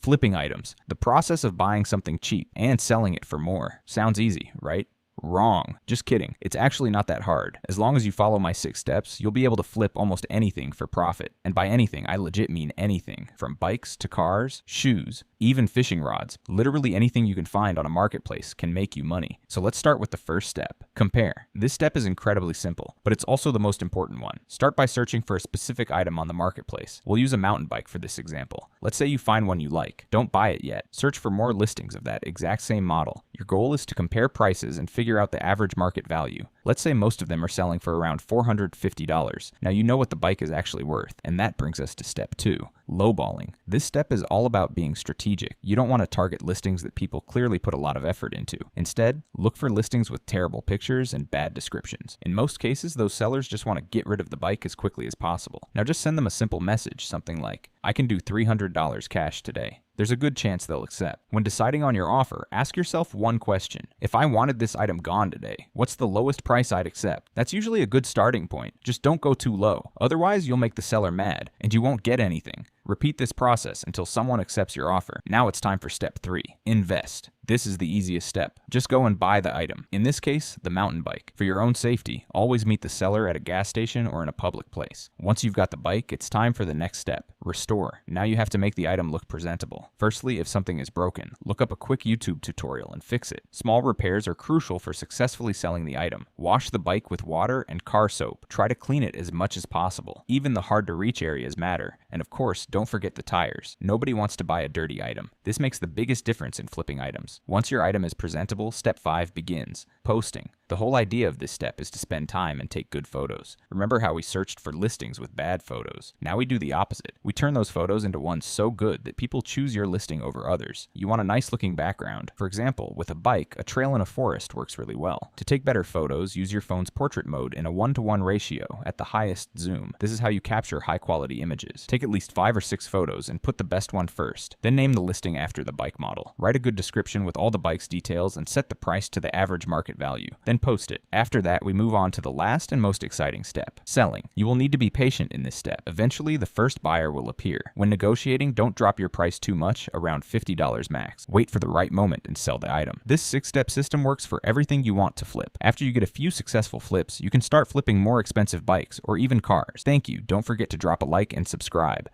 Flipping items. The process of buying something cheap and selling it for more. Sounds easy, right? Wrong. Just kidding. It's actually not that hard. As long as you follow my 6 steps, you'll be able to flip almost anything for profit. And by anything, I legit mean anything. From bikes to cars, shoes, even fishing rods. Literally anything you can find on a marketplace can make you money. So let's start with the first step. Compare. This step is incredibly simple, but it's also the most important one. Start by searching for a specific item on the marketplace. We'll use a mountain bike for this example. Let's say you find one you like. Don't buy it yet. Search for more listings of that exact same model. Your goal is to compare prices and figure out the average market value. Let's say most of them are selling for around $450. Now you know what the bike is actually worth, and that brings us to step 2, lowballing. This step is all about being strategic. You don't want to target listings that people clearly put a lot of effort into. Instead, look for listings with terrible pictures and bad descriptions. In most cases, those sellers just want to get rid of the bike as quickly as possible. Now just send them a simple message, something like, "I can do $300 cash today." There's a good chance they'll accept. When deciding on your offer, ask yourself one question. If I wanted this item gone today, what's the lowest price I'd accept? That's usually a good starting point. Just don't go too low. Otherwise, you'll make the seller mad, and you won't get anything. Repeat this process until someone accepts your offer. Now it's time for step 3, invest. This is the easiest step. Just go and buy the item. In this case, the mountain bike. For your own safety, always meet the seller at a gas station or in a public place. Once you've got the bike, it's time for the next step, restore. Now you have to make the item look presentable. Firstly, if something is broken, look up a quick YouTube tutorial and fix it. Small repairs are crucial for successfully selling the item. Wash the bike with water and car soap. Try to clean it as much as possible. Even the hard to reach areas matter. And of course, don't forget the tires. Nobody wants to buy a dirty item. This makes the biggest difference in flipping items. Once your item is presentable, step 5 begins, posting. The whole idea of this step is to spend time and take good photos. Remember how we searched for listings with bad photos? Now we do the opposite. We turn those photos into ones so good that people choose your listing over others. You want a nice looking background. For example, with a bike, a trail in a forest works really well. To take better photos, use your phone's portrait mode in a 1:1 ratio at the highest zoom. This is how you capture high quality images. Take at least 5 or 6 photos and put the best one first. Then name the listing after the bike model. Write a good description with all the bike's details and set the price to the average market value. Then post it. After that, we move on to the last and most exciting step, selling. You will need to be patient in this step. Eventually, the first buyer will appear. When negotiating, don't drop your price too much, around $50 max. Wait for the right moment and sell the item. This 6-step system works for everything you want to flip. After you get a few successful flips, you can start flipping more expensive bikes or even cars. Thank you. Don't forget to drop a like and subscribe.